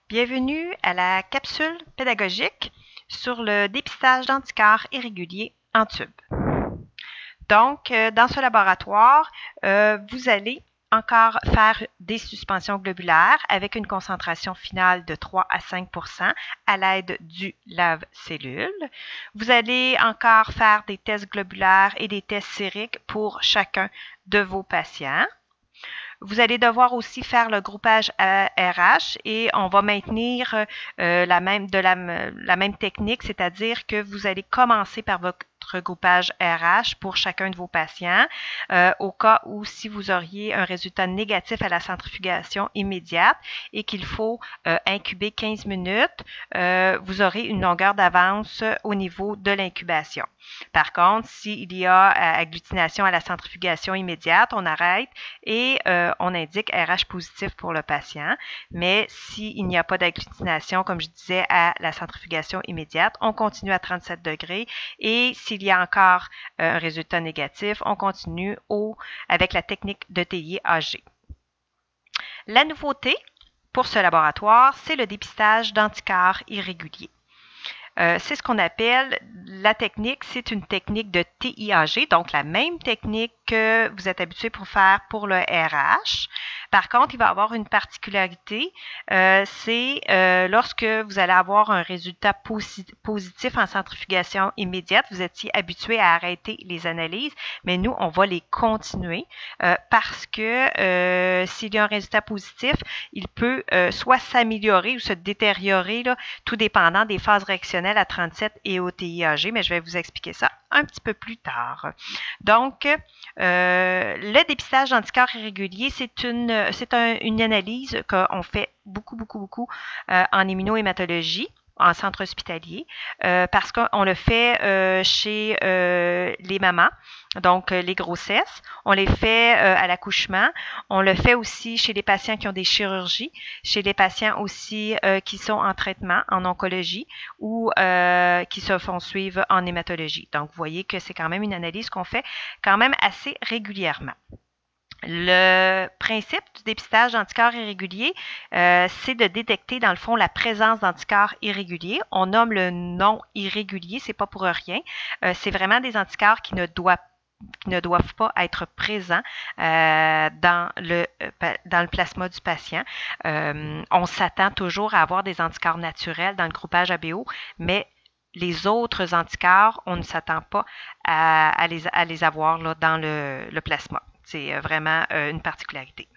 Bienvenue à la capsule pédagogique sur le dépistage d'anticorps irréguliers en tube. Donc, dans ce laboratoire, vous allez encore faire des suspensions globulaires avec une concentration finale de 3 à 5 à l'aide du lave-cellule. Vous allez encore faire des tests globulaires et des tests sériques pour chacun de vos patients. Vous allez devoir aussi faire le groupage RH et on va maintenir la même technique, c'est-à-dire que vous allez commencer par votre groupage RH pour chacun de vos patients. Au cas où si vous auriez un résultat négatif à la centrifugation immédiate et qu'il faut incuber 15 minutes, vous aurez une longueur d'avance au niveau de l'incubation. Par contre, s'il y a agglutination à la centrifugation immédiate, on arrête et on indique RH positif pour le patient. Mais s'il n'y a pas d'agglutination, comme je disais, à la centrifugation immédiate, on continue à 37 degrés. Et s'il y a encore un résultat négatif, on continue avec la technique de TI-AG. La nouveauté pour ce laboratoire, c'est le dépistage d'anticorps irréguliers. C'est ce qu'on appelle la technique, c'est une technique de TIAG, donc la même technique que vous êtes habitué pour faire pour le RH. Par contre, il va avoir une particularité, c'est lorsque vous allez avoir un résultat positif en centrifugation immédiate, vous étiez habitué à arrêter les analyses, mais nous, on va les continuer parce que s'il y a un résultat positif, il peut soit s'améliorer ou se détériorer, là, tout dépendant des phases réactionnelles à 37 et au TIAG, mais je vais vous expliquer ça un petit peu plus tard. Donc, le dépistage d'anticorps irréguliers, c'est une analyse qu'on fait beaucoup en immunohématologie en centre hospitalier parce qu'on le fait chez les mamans, donc les grossesses. On les fait à l'accouchement. On le fait aussi chez les patients qui ont des chirurgies, chez les patients aussi qui sont en traitement en oncologie ou qui se font suivre en hématologie. Donc, vous voyez que c'est quand même une analyse qu'on fait quand même assez régulièrement. Le principe du dépistage d'anticorps irréguliers, c'est de détecter dans le fond la présence d'anticorps irréguliers. On nomme le nom irrégulier, c'est pas pour rien. C'est vraiment des anticorps qui ne doivent pas être présents dans le plasma du patient. On s'attend toujours à avoir des anticorps naturels dans le groupage ABO, mais les autres anticorps, on ne s'attend pas à les avoir là, dans le plasma. C'est vraiment une particularité.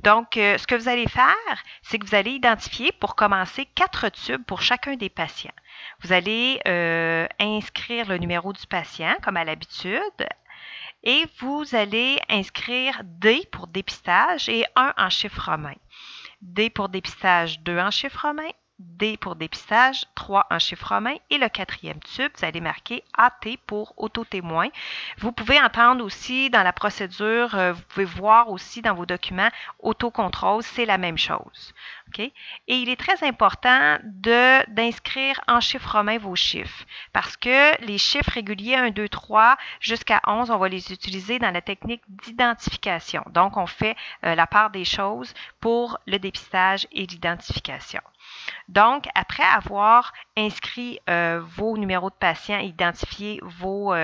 Donc, ce que vous allez faire, c'est que vous allez identifier pour commencer 4 tubes pour chacun des patients. Vous allez inscrire le numéro du patient, comme à l'habitude, et vous allez inscrire D pour dépistage et 1 en chiffre romain. D pour dépistage, 2 en chiffre romain. D pour dépistage, 3 en chiffre romain. Et le 4e tube, vous allez marquer AT pour autotémoin. Vous pouvez entendre aussi dans la procédure, vous pouvez voir aussi dans vos documents autocontrôle, c'est la même chose. Okay? Et il est très important d'inscrire en chiffre romain vos chiffres parce que les chiffres réguliers 1, 2, 3 jusqu'à 11, on va les utiliser dans la technique d'identification. Donc, on fait la part des choses pour le dépistage et l'identification. Donc, après avoir inscrit vos numéros de patients et identifié vos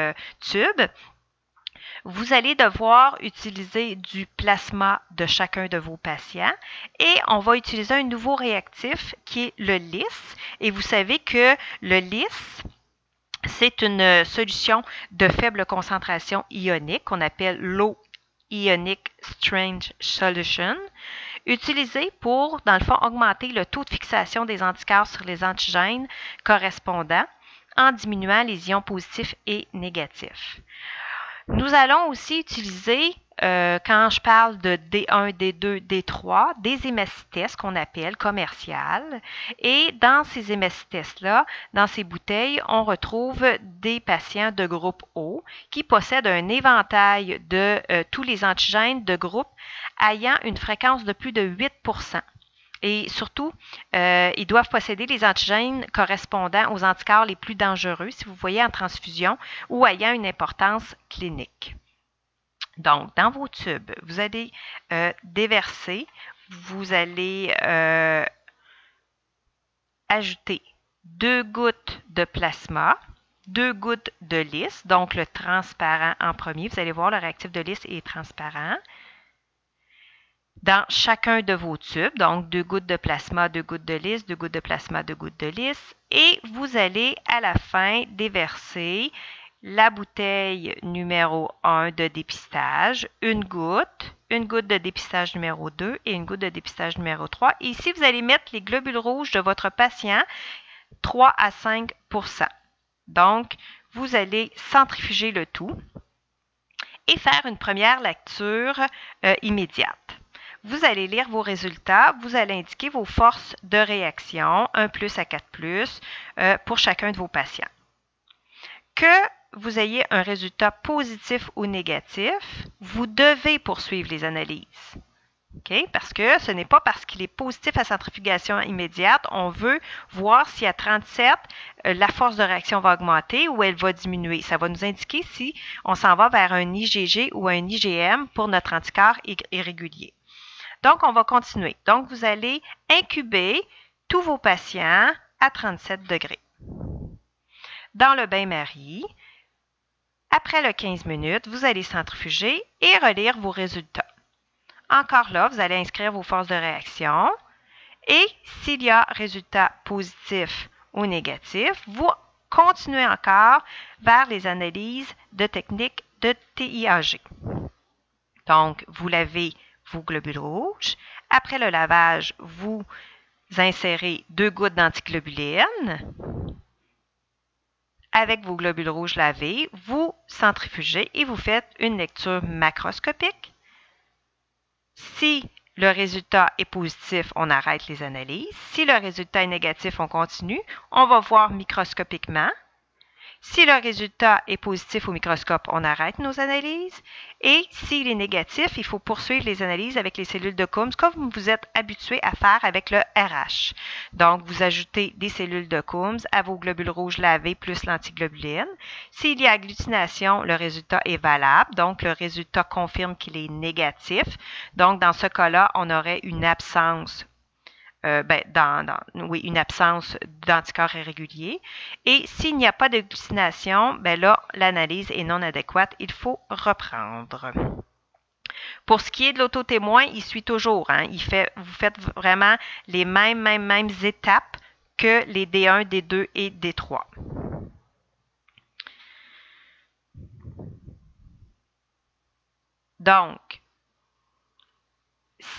tubes, vous allez devoir utiliser du plasma de chacun de vos patients et on va utiliser un nouveau réactif qui est le LIS. Et vous savez que le LIS, c'est une solution de faible concentration ionique qu'on appelle Low Ionic Strange Solution, utilisée pour, dans le fond, augmenter le taux de fixation des anticorps sur les antigènes correspondants en diminuant les ions positifs et négatifs. Nous allons aussi utiliser, quand je parle de D1, D2, D3, des hémacytesses qu'on appelle commerciales. Et dans ces hémacytesses-là, dans ces bouteilles, on retrouve des patients de groupe O qui possèdent un éventail de tous les antigènes de groupe ayant une fréquence de plus de 8 %. Et surtout, ils doivent posséder les antigènes correspondant aux anticorps les plus dangereux, si vous voyez, en transfusion ou ayant une importance clinique. Donc, dans vos tubes, vous allez déverser, vous allez ajouter 2 gouttes de plasma, 2 gouttes de lisse, donc le transparent en premier. Vous allez voir, le réactif de lisse est transparent. Dans chacun de vos tubes, donc 2 gouttes de plasma, 2 gouttes de lisse, 2 gouttes de plasma, 2 gouttes de lisse. Et vous allez à la fin déverser la bouteille numéro 1 de dépistage, une goutte de dépistage numéro 2 et une goutte de dépistage numéro 3. Et ici, vous allez mettre les globules rouges de votre patient 3 à 5 %. Donc, vous allez centrifuger le tout et faire une première lecture immédiate. Vous allez lire vos résultats, vous allez indiquer vos forces de réaction, 1+ à 4+, pour chacun de vos patients. Que vous ayez un résultat positif ou négatif, vous devez poursuivre les analyses. Okay? Parce que ce n'est pas parce qu'il est positif à centrifugation immédiate, on veut voir si à 37, la force de réaction va augmenter ou elle va diminuer. Ça va nous indiquer si on s'en va vers un IgG ou un IgM pour notre anticorps irrégulier. Donc, on va continuer. Donc, vous allez incuber tous vos patients à 37 degrés. Dans le bain-marie, après le 15 minutes, vous allez centrifuger et relire vos résultats. Encore là, vous allez inscrire vos forces de réaction et s'il y a résultat positif ou négatif, vous continuez encore vers les analyses de technique de TIAG. Donc, vous lavez vos globules rouges. Après le lavage, vous insérez 2 gouttes d'antiglobuline. Avec vos globules rouges lavés, vous centrifugez et vous faites une lecture macroscopique. Si le résultat est positif, on arrête les analyses. Si le résultat est négatif, on continue. On va voir microscopiquement. Si le résultat est positif au microscope, on arrête nos analyses. Et s'il est négatif, il faut poursuivre les analyses avec les cellules de Coombs comme vous êtes habitué à faire avec le RH. Donc, vous ajoutez des cellules de Coombs à vos globules rouges lavés plus l'antiglobuline. S'il y a agglutination, le résultat est valable. Donc, le résultat confirme qu'il est négatif. Donc, dans ce cas-là, on aurait une absence une absence d'anticorps irréguliers. Et s'il n'y a pas d'agglutination, là, l'analyse est non adéquate. Il faut reprendre. Pour ce qui est de l'autotémoin, il suit toujours. Vous faites vraiment les mêmes étapes que les D1, D2 et D3. Donc,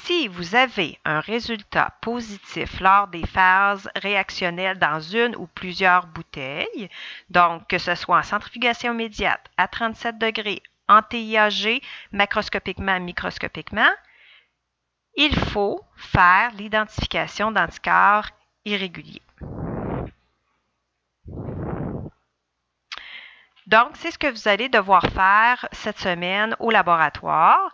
si vous avez un résultat positif lors des phases réactionnelles dans une ou plusieurs bouteilles, donc que ce soit en centrifugation immédiate, à 37 degrés, en TIAG, macroscopiquement, microscopiquement, il faut faire l'identification d'anticorps irréguliers. Donc, c'est ce que vous allez devoir faire cette semaine au laboratoire.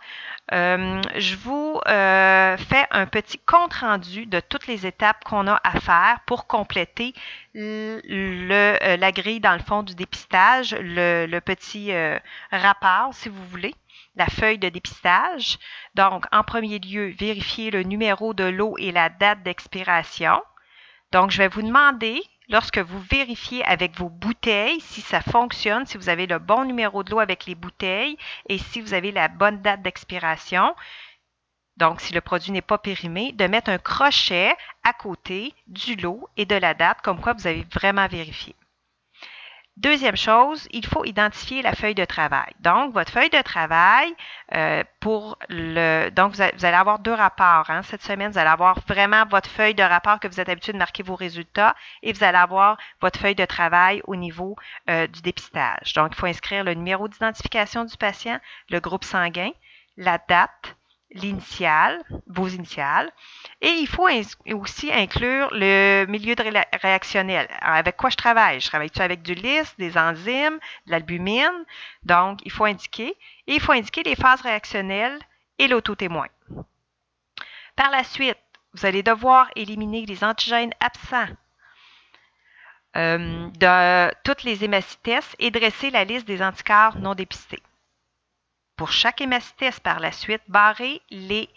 Je vous fais un petit compte-rendu de toutes les étapes qu'on a à faire pour compléter la grille, dans le fond, du dépistage, le petit rapport, si vous voulez, la feuille de dépistage. Donc, en premier lieu, vérifier le numéro de lot et la date d'expiration. Donc, je vais vous demander, lorsque vous vérifiez avec vos bouteilles, si ça fonctionne, si vous avez le bon numéro de lot avec les bouteilles et si vous avez la bonne date d'expiration, donc si le produit n'est pas périmé, de mettre un crochet à côté du lot et de la date, comme quoi vous avez vraiment vérifié. Deuxième chose, il faut identifier la feuille de travail. Donc, votre feuille de travail, donc vous allez avoir 2 rapports. Cette semaine, vous allez avoir vraiment votre feuille de rapport que vous êtes habitué de marquer vos résultats et vous allez avoir votre feuille de travail au niveau du dépistage. Donc, il faut inscrire le numéro d'identification du patient, le groupe sanguin, la date, vos initiales. Et il faut aussi inclure le milieu réactionnel. Alors, avec quoi je travaille? Je travaille-tu avec du lys, des enzymes, de l'albumine? Donc, il faut indiquer. Et il faut indiquer les phases réactionnelles et l'autotémoin. Par la suite, vous allez devoir éliminer les antigènes absents de toutes les hémacytesses et dresser la liste des anticorps non dépistés. Pour chaque hémacytesse, par la suite, barrez les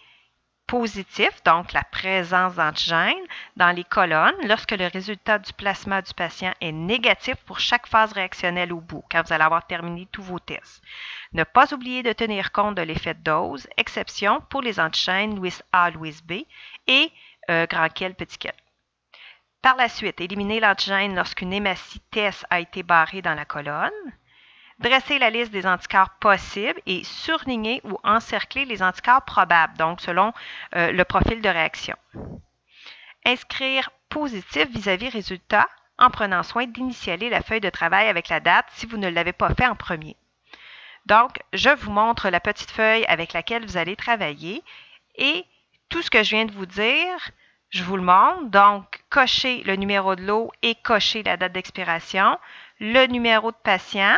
positif, donc la présence d'antigène, dans les colonnes lorsque le résultat du plasma du patient est négatif pour chaque phase réactionnelle au bout, quand vous allez avoir terminé tous vos tests. Ne pas oublier de tenir compte de l'effet de dose, exception pour les antigènes Louis A, Louis B et grand Kel, petit Kel. Par la suite, éliminer l'antigène lorsqu'une hématie test a été barrée dans la colonne. Dresser la liste des anticorps possibles et surligner ou encercler les anticorps probables, donc selon le profil de réaction. Inscrire positif vis-à-vis résultat en prenant soin d'initialer la feuille de travail avec la date si vous ne l'avez pas fait en premier. Donc, je vous montre la petite feuille avec laquelle vous allez travailler et tout ce que je viens de vous dire, je vous le montre. Donc, cochez le numéro de lot et cochez la date d'expiration, le numéro de patient.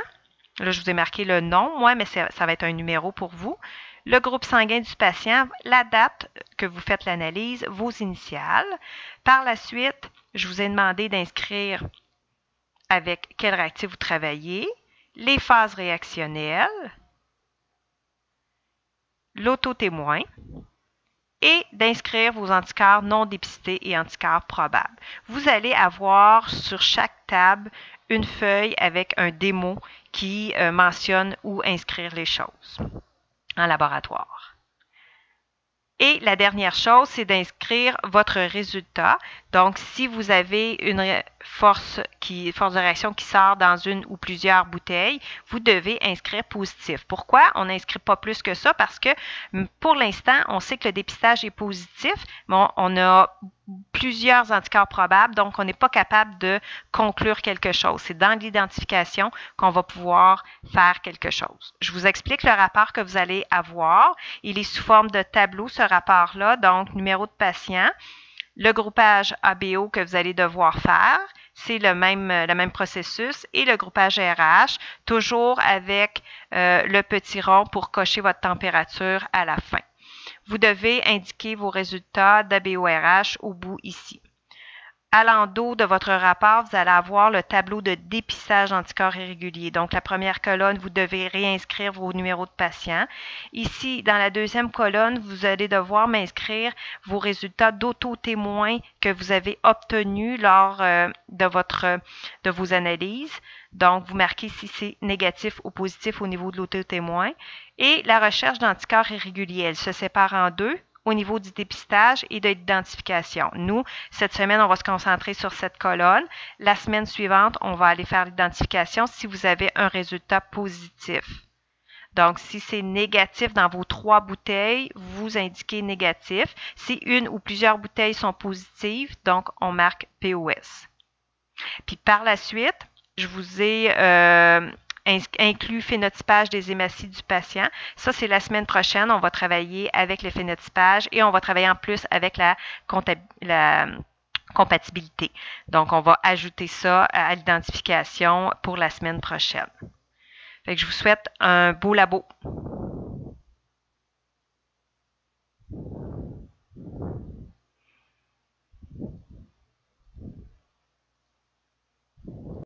Là, je vous ai marqué le nom, moi, mais ça va être un numéro pour vous. Le groupe sanguin du patient, la date que vous faites l'analyse, vos initiales. Par la suite, je vous ai demandé d'inscrire avec quel réactif vous travaillez, les phases réactionnelles, l'autotémoin et d'inscrire vos anticorps non dépistés et anticorps probables. Vous allez avoir sur chaque table une feuille avec un démo qui mentionne où inscrire les choses en laboratoire. Et la dernière chose, c'est d'inscrire votre résultat. Donc, si vous avez une force de réaction qui sort dans une ou plusieurs bouteilles, vous devez inscrire positif. Pourquoi on n'inscrit pas plus que ça? Parce que pour l'instant, on sait que le dépistage est positif, mais on a plusieurs anticorps probables, donc on n'est pas capable de conclure quelque chose. C'est dans l'identification qu'on va pouvoir faire quelque chose. Je vous explique le rapport que vous allez avoir. Il est sous forme de tableau, ce rapport-là, donc numéro de patient, le groupage ABO que vous allez devoir faire, c'est le même processus, et le groupage RH, toujours avec le petit rond pour cocher votre température à la fin. Vous devez indiquer vos résultats d'ABO-RH au bout ici. À l'endos de votre rapport, vous allez avoir le tableau de dépistage d'anticorps irréguliers. Donc, la première colonne, vous devez réinscrire vos numéros de patient. Ici, dans la deuxième colonne, vous allez devoir m'inscrire vos résultats d'auto-témoins que vous avez obtenus lors de vos analyses. Donc, vous marquez si c'est négatif ou positif au niveau de l'auto-témoin. Et la recherche d'anticorps irréguliers, elle se sépare en deux au niveau du dépistage et de l'identification. Nous, cette semaine, on va se concentrer sur cette colonne. La semaine suivante, on va aller faire l'identification si vous avez un résultat positif. Donc, si c'est négatif dans vos 3 bouteilles, vous indiquez négatif. Si une ou plusieurs bouteilles sont positives, donc on marque POS. Puis par la suite, je vous ai inclus phénotypage des hématies du patient. Ça, c'est la semaine prochaine. On va travailler avec le phénotypage et on va travailler en plus avec la compatibilité. Donc, on va ajouter ça à l'identification pour la semaine prochaine. Fait que je vous souhaite un beau labo.